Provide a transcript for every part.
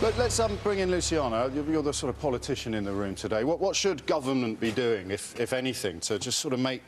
Let's bring in Luciana. You're the sort of politician in the room today. What should government be doing, if anything, to just sort of make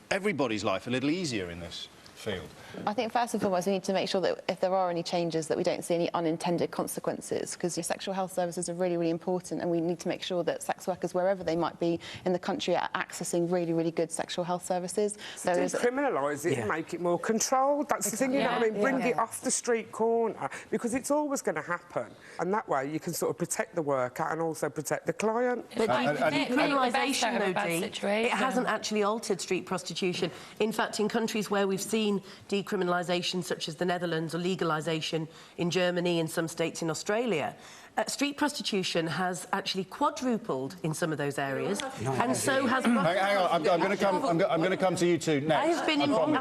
everybody's life a little easier in this field? I think first and foremost we need to make sure that if there are any changes that we don't see any unintended consequences, because your sexual health services are really, really important, and we need to make sure that sex workers, wherever they might be in the country, are accessing really, really good sexual health services. So decriminalise it and make it more controlled. That's the thing, you know what I mean? Bring it off the street corner, because it's always going to happen. And that way you can sort of protect the worker and also protect the client. But decriminalisation, though, Dee, it hasn't actually altered street prostitution. In fact, in countries where we've seen decriminalisation, such as the Netherlands, or legalisation in Germany and some states in Australia, street prostitution has actually quadrupled in some of those areas, and so has... Hang on, I'm going to come to you two next. I've been involved.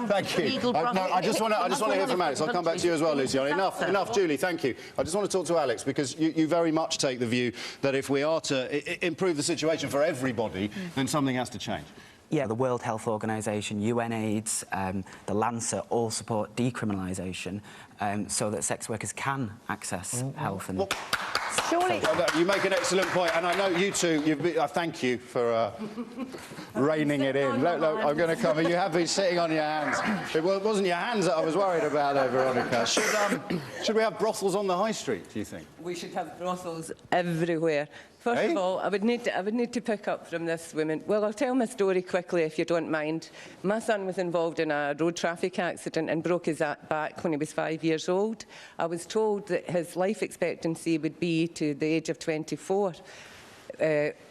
Thank you. I just want to hear from Alex. I'll come back to you as well, Luciana. Enough, Julie. Thank you. I just want to talk to Alex, because you very much take the view that if we are to improve the situation for everybody, then something has to change. Yeah, the World Health Organization, UNAIDS, the Lancet all support decriminalisation so that sex workers can access health. And surely you make an excellent point, and I know you two. I thank you for reining it in. Look, I'm going to come. You have been sitting on your hands. It wasn't your hands that I was worried about, though, Veronica. Should we have brothels on the high street, do you think? We should have brothels everywhere. First of all, I would need to pick up from this woman. Well, I'll tell my story quickly, if you don't mind. My son was involved in a road traffic accident and broke his back when he was 5 years old. I was told that his life expectancy would be to the age of 24.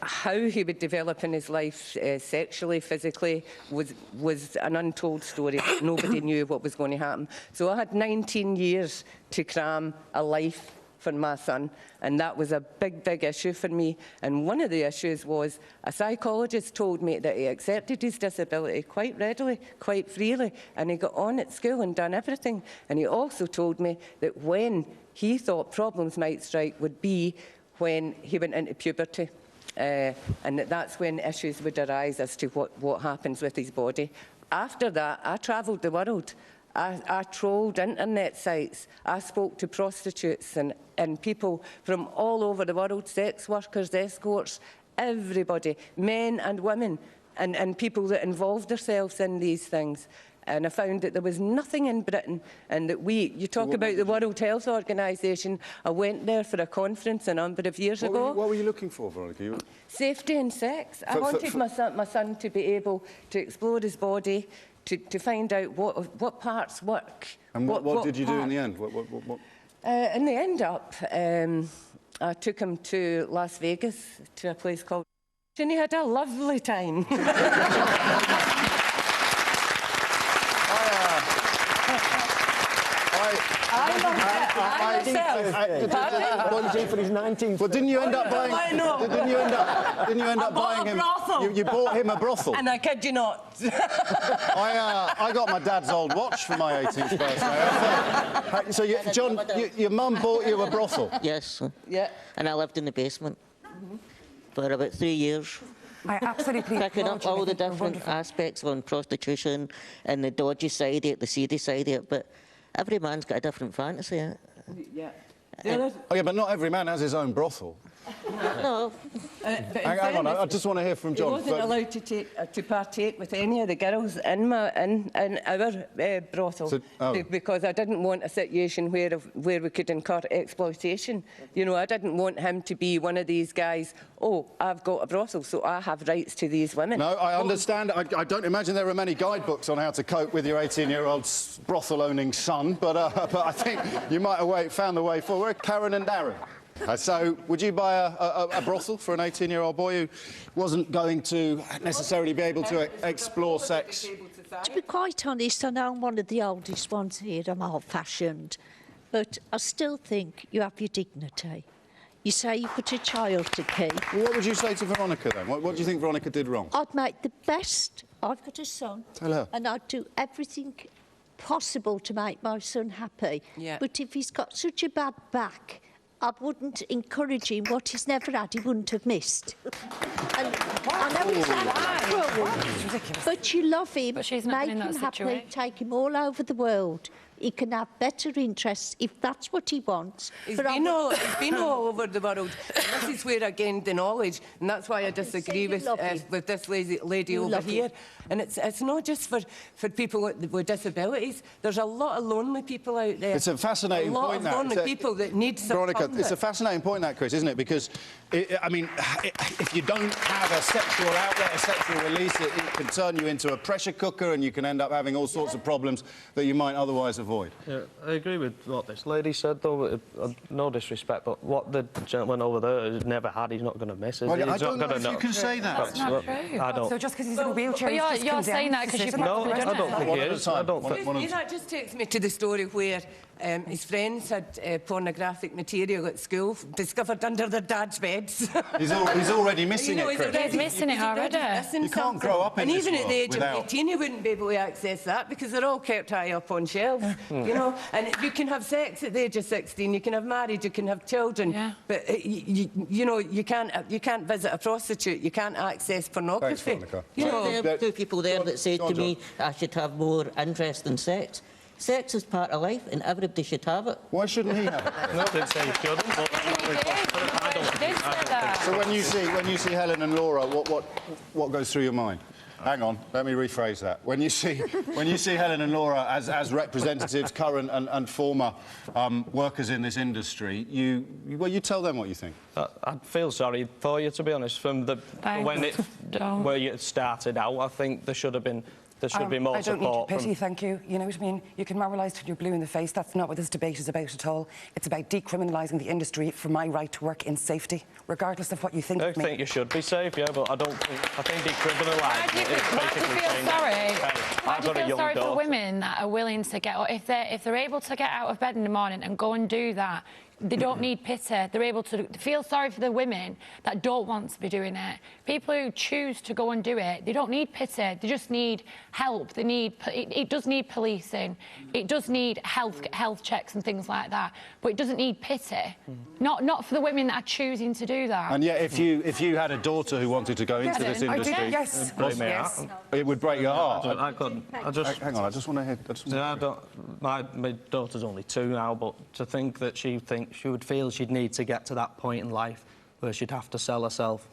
How he would develop in his life sexually, physically, was an untold story. Nobody knew what was going to happen. So I had 19 years to cram a life for my son, and that was a big, big issue for me. And one of the issues was a psychologist told me that he accepted his disability quite readily, quite freely, and he got on at school and done everything. And he also told me that when he thought problems might strike would be when he went into puberty, and that's when issues would arise as to what happens with his body. After that, I travelled the world. I trolled internet sites. I spoke to prostitutes and people from all over the world, sex workers, escorts, everybody, men and women, and people that involved themselves in these things. And I found that there was nothing in Britain, and that you talk about the World Health Organization. I went there for a conference a number of years ago. What were you looking for, Veronica? Safety in sex. I wanted my son to be able to explore his body, to find out what parts work. And what did you do in the end? In the end up, I took him to Las Vegas, to a place called... And he had a lovely time. What did you do for his 19th? Well, didn't you end up buying? Didn't you end up buying him? You bought him a brothel. And I kid you not. I got my dad's old watch for my 18th birthday. So, John, your mum bought you a brothel? Yes. Yeah. And I lived in the basement for about 3 years. I absolutely picking up all the different aspects on prostitution and the dodgy side of it, the seedy side of it, but every man's got a different fantasy. Yeah. Oh, yeah, but not every man has his own brothel. No. Hang on, I just want to hear from John. He wasn't allowed to partake with any of the girls in our brothel, because I didn't want a situation where we could incur exploitation. You know, I didn't want him to be one of these guys, oh, I've got a brothel, so I have rights to these women. No, I understand. I don't imagine there are many guidebooks on how to cope with your 18-year-old brothel-owning son, but I think you might have found the way forward. Karen and Darren. So, would you buy a brothel for an 18-year-old boy who wasn't going to necessarily be able to explore sex? To be quite honest, I know I'm one of the oldest ones here, I'm old-fashioned, but I still think you have your dignity. You say you put a child to keep. Well, what would you say to Veronica, then? What do you think Veronica did wrong? I'd make the best... I've got a son. Tell her. And I'd do everything possible to make my son happy. Yeah. But if he's got such a bad back, I wouldn't encourage him. What he's never had, he wouldn't have missed. And I know it sounds cruel, but you love him, make him happy, take him all over the world. He can have better interests if that's what he wants. He's been all over the world. And this is where, again, the knowledge, and that's why I disagree with this lady over here. And it's not just for people with disabilities. There's a lot of lonely people out there. It's a fascinating point, A lot of lonely people that need some Veronica, comfort. it's a fascinating point, that, Chris, isn't it? Because, I mean, if you don't have a sexual outlet, a sexual release, it can turn you into a pressure cooker and you can end up having all sorts of problems that you might otherwise avoid. Yeah, I agree with what this lady said, though. No disrespect, but what the gentleman over there has never had, he's not going to miss, is he? I don't know if you can say that. That's not true. I don't. So just because he's in a wheelchair, you're saying that because you've No, I don't think he is. I don't think... That just takes me to the story where his friends had pornographic material at school discovered under their dad's beds. He's already missing it, Chris. He's missing it already. You can't grow up in and this even at the age without... of 18, you wouldn't be able to access that because they're all kept high up on shelves, you know. And you can have sex at the age of 16, you can have married, you can have children, but you know, you can't visit a prostitute, you can't access pornography. Thanks, Veronica. You know, there are two people there that said to me I should have more interest in sex. Sex is part of life and everybody should have it. Why shouldn't he have it? No, I didn't say he shouldn't, but I don't think so. When you see Helen and Laura, what goes through your mind? Hang on, let me rephrase that. When you see Helen and Laura as representatives, current and former workers in this industry, you tell them what you think. I feel sorry for you, to be honest. From where you started out, I think there should be more support. I don't need pity, thank you. You know what I mean? You can moralise till you're blue in the face. That's not what this debate is about at all. It's about decriminalising the industry for my right to work in safety, regardless of what you think of me. I think you should be safe, yeah, but I think decriminalising it is basically saying... Why do you feel sorry for women that are willing to get... If they're able to get out of bed in the morning and go and do that, they don't need pity. They're able to feel sorry for the women that don't want to be doing it. People who choose to go and do it, they don't need pity. They just need help. They need... It does need policing. It does need health checks and things like that. But it doesn't need pity. Not for the women that are choosing to do that. And yet, if you had a daughter who wanted to go into this industry, it would break your heart. Hang on, I just want to hear... My daughter's only 2 now, but to think that she would feel she'd need to get to that point in life where she'd have to sell herself.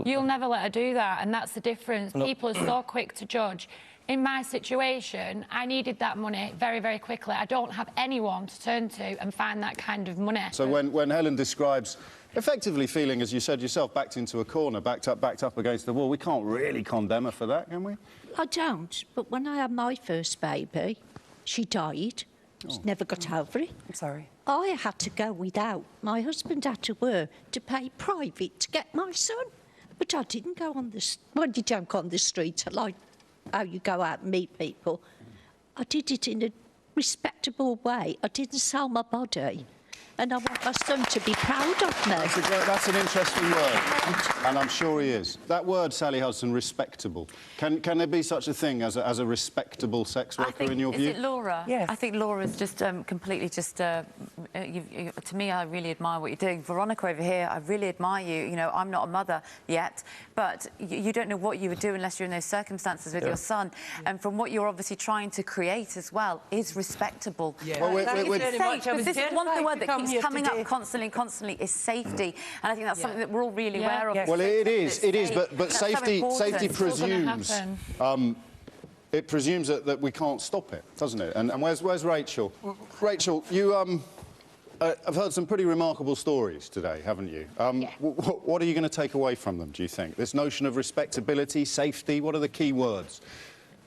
You'll never let her do that, and that's the difference. No. People are so quick to judge. In my situation, I needed that money very, very quickly. I don't have anyone to turn to and find that kind of money. So when Helen describes effectively feeling, as you said yourself, backed into a corner, backed up against the wall, we can't really condemn her for that, can we? I don't, but when I had my first baby, she died. She never got over it. I'm sorry. I had to go without. My husband had to work to pay private to get my son. But I didn't go on the... Well, you don't go on the street like how you go out and meet people. I did it in a respectable way. I didn't sell my body. And I want my son to be proud of me. That's an interesting word, and I'm sure he is. That word, Sally Hudson, respectable. Can there be such a thing as a respectable sex worker in your view? Is it Laura? Yes. I think Laura's just completely just... to me, I really admire what you're doing. Veronica over here, I really admire you. You know, I'm not a mother yet, but you don't know what you would do unless you're in those circumstances with your son. And from what you're obviously trying to create as well is respectable. Yeah. Well, this is one word that keeps coming up constantly is safety, and I think that's something that we're all really aware of. Well, it is, but safety presumes it presumes that we can't stop it, doesn't it? And where's Rachel? Rachel, you I've heard some pretty remarkable stories today, haven't you? What are you going to take away from them, do you think? This notion of respectability, safety, what are the key words?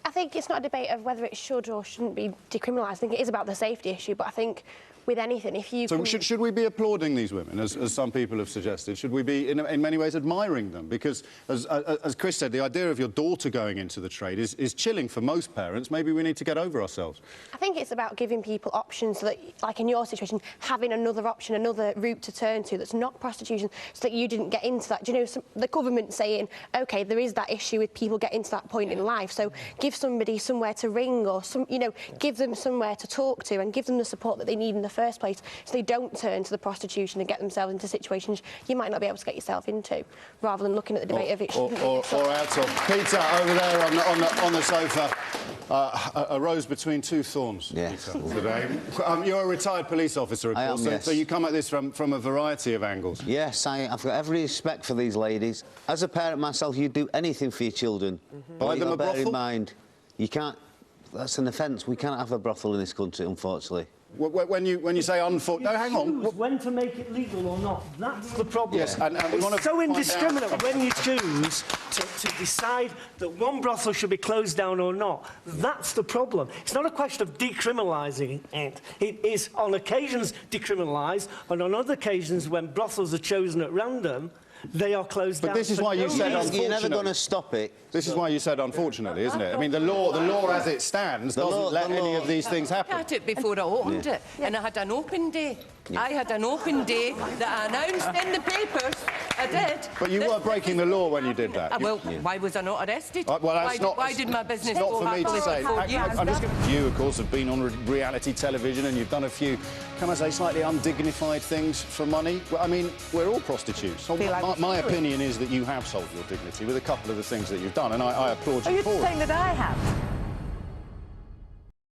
I think it's not a debate of whether it should or shouldn't be decriminalised. I think it is about the safety issue, but I think with anything, if you... So should we be applauding these women, as some people have suggested? Should we be, in many ways, admiring them? Because, as Chris said, the idea of your daughter going into the trade is chilling for most parents. Maybe we need to get over ourselves. I think it's about giving people options so that, like in your situation, having another option, another route to turn to that's not prostitution, so that you didn't get into that. Do you know, the government saying, OK, there is that issue with people getting to that point in life, so give somebody somewhere to ring or, give them somewhere to talk to and give them the support that they need in the first place, so they don't turn to the prostitution and get themselves into situations you might not be able to get yourself into, rather than looking at the debate of it. Or out of. Peter, over there on the sofa. A rose between two thorns, yes. Peter, today. You're a retired police officer, of course, yes. So you come at this from a variety of angles. Yes, I've got every respect for these ladies. As a parent myself, you'd do anything for your children. Buy them a bear brothel? in mind, you can't... That's an offence. We can't have a brothel in this country, unfortunately. When you say unfortunate... No, hang on. When to make it legal or not, that's the problem. Yes, and we want to it's so indiscriminate when you choose to decide that one brothel should be closed down or not. That's the problem. It's not a question of decriminalising it. It is on occasions decriminalised, and on other occasions when brothels are chosen at random, they are closed down. But this is why you said unfortunately. You're never going to stop it. This is why you said unfortunately, isn't it? I mean, the law as it stands doesn't let any of these things happen. I had it before I opened it, and I had an open day. I had an open day that I announced in the papers. I did. But you were breaking the law when you did that. Well, why was I not arrested? Well, that's why did my business not go for me to happily say. for 4 years? I'm just you, of course, have been on reality television and you've done a few, can I say, slightly undignified things for money. Well, I mean, we're all prostitutes. So my opinion is that you have sold your dignity with a couple of the things that you've done, and I applaud you for it. Are you saying that I have?